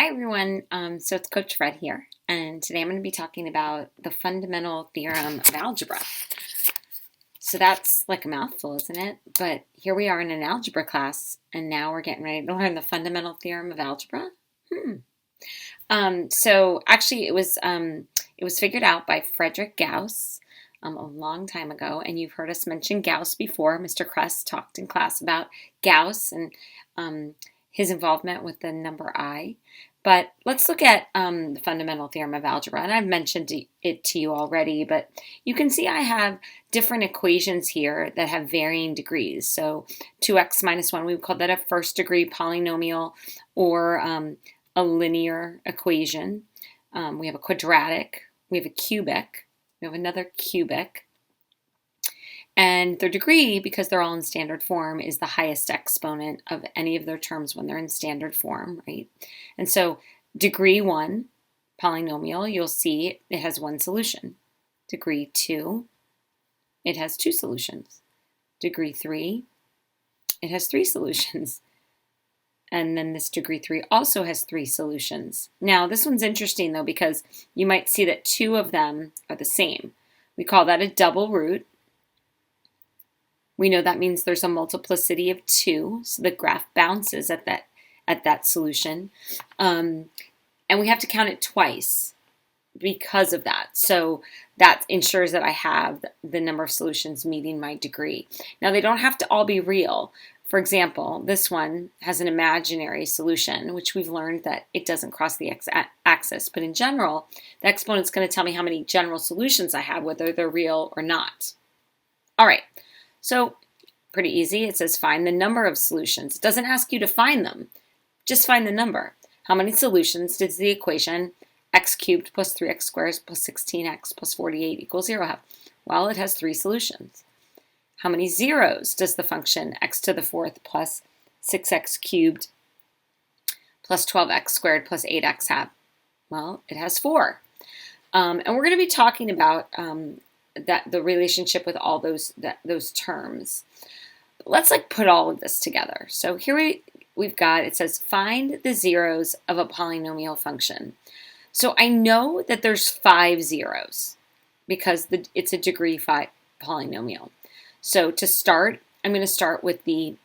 Hi everyone, so it's Coach Fred here, and today I'm going to be talking about the fundamental theorem of algebra. So that's like a mouthful, isn't it? But here we are in an algebra class, and now we're getting ready to learn the fundamental theorem of algebra. So actually it was figured out by Frederick Gauss a long time ago, and you've heard us mention Gauss before. Mr. Kress talked in class about Gauss and his involvement with the number I. But let's look at the fundamental theorem of algebra, and I've mentioned it to you already, but you can see I have different equations here that have varying degrees. So 2x minus 1, we would call that a first degree polynomial, or a linear equation. We have a quadratic, we have a cubic, we have another cubic, and their degree, because they're all in standard form, is the highest exponent of any of their terms when they're in standard form, right? And so degree 1 polynomial, you'll see it has one solution. Degree 2, it has two solutions. Degree 3, it has three solutions. And then this degree 3 also has three solutions. Now, this one's interesting, though, because you might see that two of them are the same. We call that a double root. We know that means there's a multiplicity of 2, so the graph bounces at that solution. And we have to count it twice because of that. So that ensures that I have the number of solutions meeting my degree. Now, they don't have to all be real. For example, this one has an imaginary solution, which we've learned that it doesn't cross the x-axis. But in general, the exponent's going to tell me how many general solutions I have, whether they're real or not. All right, so pretty easy. It says find the number of solutions. It doesn't ask you to find them. Just find the number. How many solutions does the equation x cubed plus 3x squared plus 16x plus 48 equals 0 have? Well, it has three solutions. How many zeros does the function x to the fourth plus 6x cubed plus 12x squared plus 8x have? Well, it has 4. And we're going to be talking about the relationship with all those terms. But let's put all of this together. So here we've got, it says find the zeros of a polynomial function. So I know that there's 5 zeros because it's a degree 5 polynomial. So to start, I'm going to start with the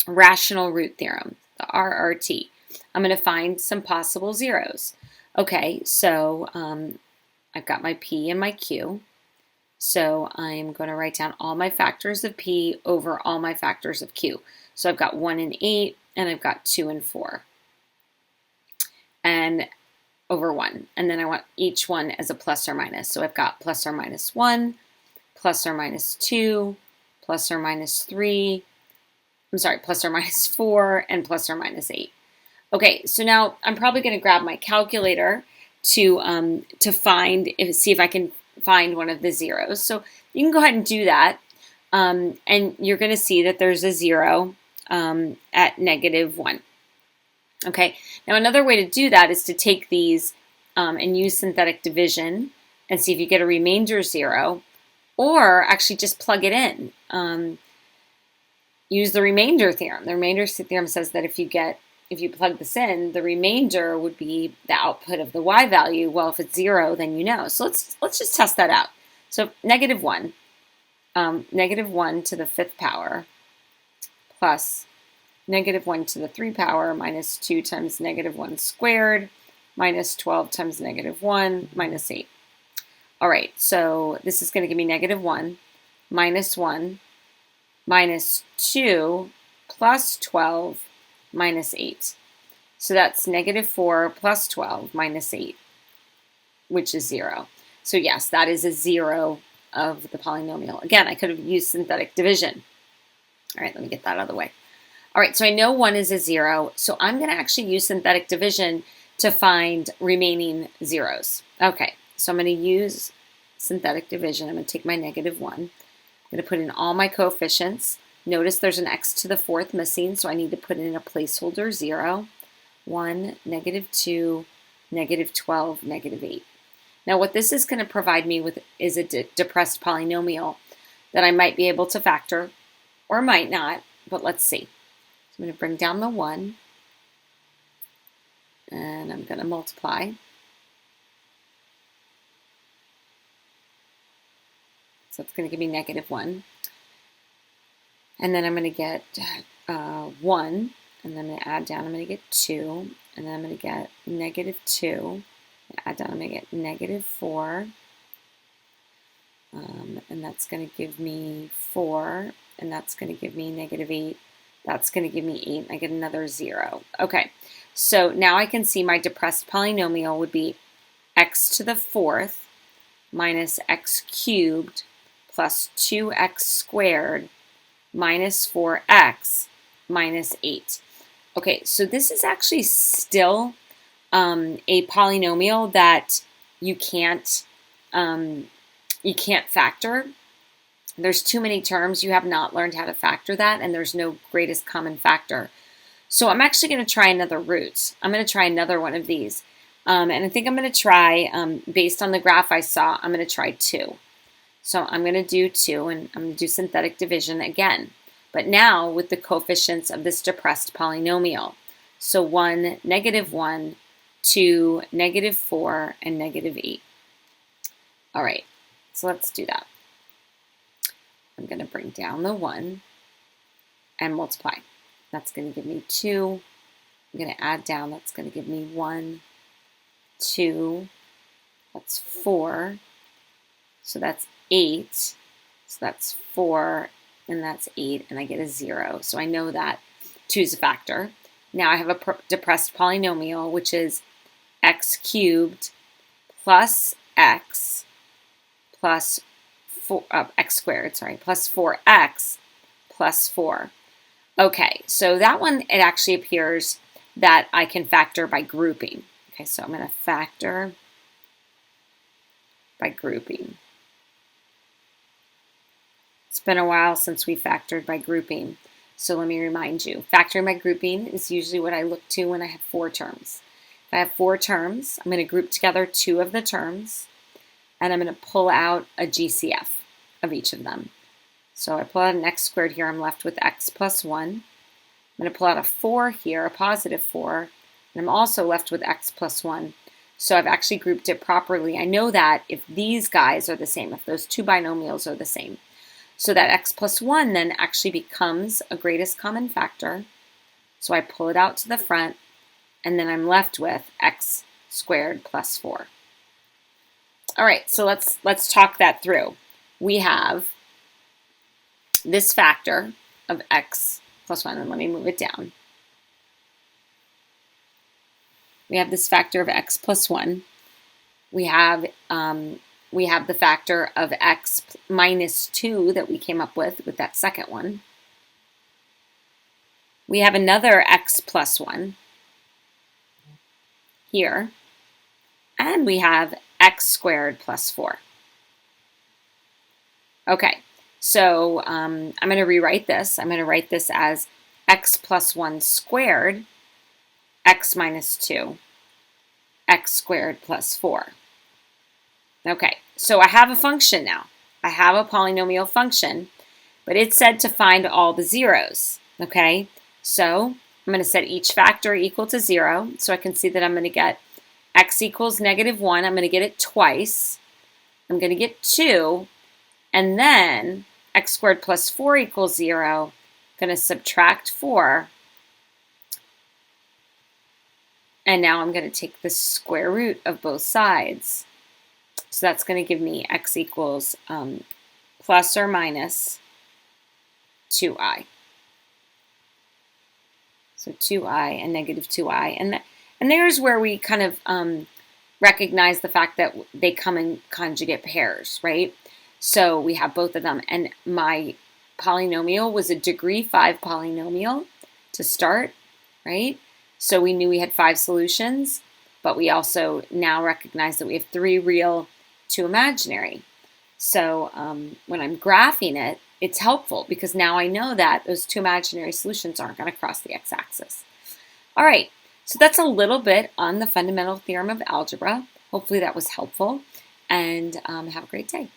rational root theorem, the RRT. I'm going to find some possible zeros. Okay, so I've got my P and my Q. So I'm going to write down all my factors of P over all my factors of Q. So I've got 1 and 8, and I've got 2 and 4. And over 1. And then I want each one as a plus or minus. So I've got plus or minus 1, plus or minus 2, plus or minus 3, plus or minus 4, and plus or minus 8. Okay, so now I'm probably going to grab my calculator to see if I can find one of the zeros. So you can go ahead and do that, and you're going to see that there's a 0 at -1. Okay, now another way to do that is to take these and use synthetic division and see if you get a remainder 0, or actually just plug it in. Use the remainder theorem. The remainder theorem says that if you plug this in, the remainder would be the output of the y value. Well, if it's 0, then you know. So let's just test that out. So -1, -1 to the 5th power plus -1 to the 3 power minus 2 times -1 squared minus 12 times -1 minus 8. All right, so this is going to give me -1 minus 1 minus 2 plus 12 minus 8. So that's -4 plus 12 minus 8, which is 0. So yes, that is a 0 of the polynomial. Again, I could have used synthetic division. All right, let me get that out of the way. All right, so I know 1 is a 0, so I'm going to actually use synthetic division to find remaining zeros. Okay, so I'm going to use synthetic division. I'm going to take my -1. I'm going to put in all my coefficients. Notice there's an x to the fourth missing, so I need to put in a placeholder 0, 1, -2, -12, -8. Now what this is going to provide me with is a depressed polynomial that I might be able to factor or might not, but let's see. So I'm going to bring down the 1. and I'm going to multiply. So it's going to give me -1. And then I'm going to get 1, and then I'm going to add down, I'm going to get 2, and then I'm going to get -2, add down, I'm going to get -4, and that's going to give me 4, and that's going to give me -8, that's going to give me 8, and I get another 0. Okay, so now I can see my depressed polynomial would be x to the 4th minus x cubed plus 2x squared minus 4x minus 8. Okay, so this is actually still a polynomial that you can't factor. There's too many terms. You have not learned how to factor that, and there's no greatest common factor. So I'm actually going to try another root. I'm going to try another one of these. And I think I'm going to try, based on the graph I saw, I'm going to try 2. So I'm going to do 2, and I'm going to do synthetic division again. But now with the coefficients of this depressed polynomial. So 1, -1, 2, -4, and -8. All right, so let's do that. I'm going to bring down the 1 and multiply. That's going to give me 2. I'm going to add down. That's going to give me 1, 2. That's 4. So that's 8. So that's 4, and that's 8, and I get a 0. So I know that 2 is a factor. Now I have a depressed polynomial, which is x cubed plus x plus 4, x squared, sorry, plus 4x plus 4. Okay, so that one, it actually appears that I can factor by grouping. Okay, so I'm going to factor by grouping. It's been a while since we factored by grouping, so let me remind you. Factoring by grouping is usually what I look to when I have 4 terms. If I have 4 terms, I'm going to group together 2 of the terms, and I'm going to pull out a GCF of each of them. So I pull out an x squared here, I'm left with x plus 1. I'm going to pull out a 4 here, a positive 4, and I'm also left with x plus 1. So I've actually grouped it properly. I know that if these guys are the same, if those 2 binomials are the same, so that x plus 1 then actually becomes a greatest common factor. So I pull it out to the front, and then I'm left with x squared plus 4. All right, so let's talk that through. We have this factor of x plus 1, and let me move it down. We have this factor of x plus 1. We have the factor of x minus 2 that we came up with that second one. We have another x plus 1 here. And we have x squared plus 4. Okay, so I'm going to rewrite this. I'm going to write this as x plus 1 squared, x minus 2, x squared plus 4. Okay, so I have a function now. I have a polynomial function, but it said to find all the zeros. Okay, so I'm going to set each factor equal to 0, so I can see that I'm going to get x equals -1. I'm going to get it twice. I'm going to get 2, and then x squared plus 4 equals 0. I'm going to subtract 4, and now I'm going to take the square root of both sides. So that's going to give me x equals plus or minus 2i. So 2i and -2i. And there's where we kind of recognize the fact that they come in conjugate pairs, right? So we have both of them. And my polynomial was a degree 5 polynomial to start, right? So we knew we had 5 solutions, but we also now recognize that we have 3 real, 2 imaginary. So when I'm graphing it, it's helpful because now I know that those 2 imaginary solutions aren't going to cross the x-axis. All right, so that's a little bit on the fundamental theorem of algebra. Hopefully that was helpful, and have a great day.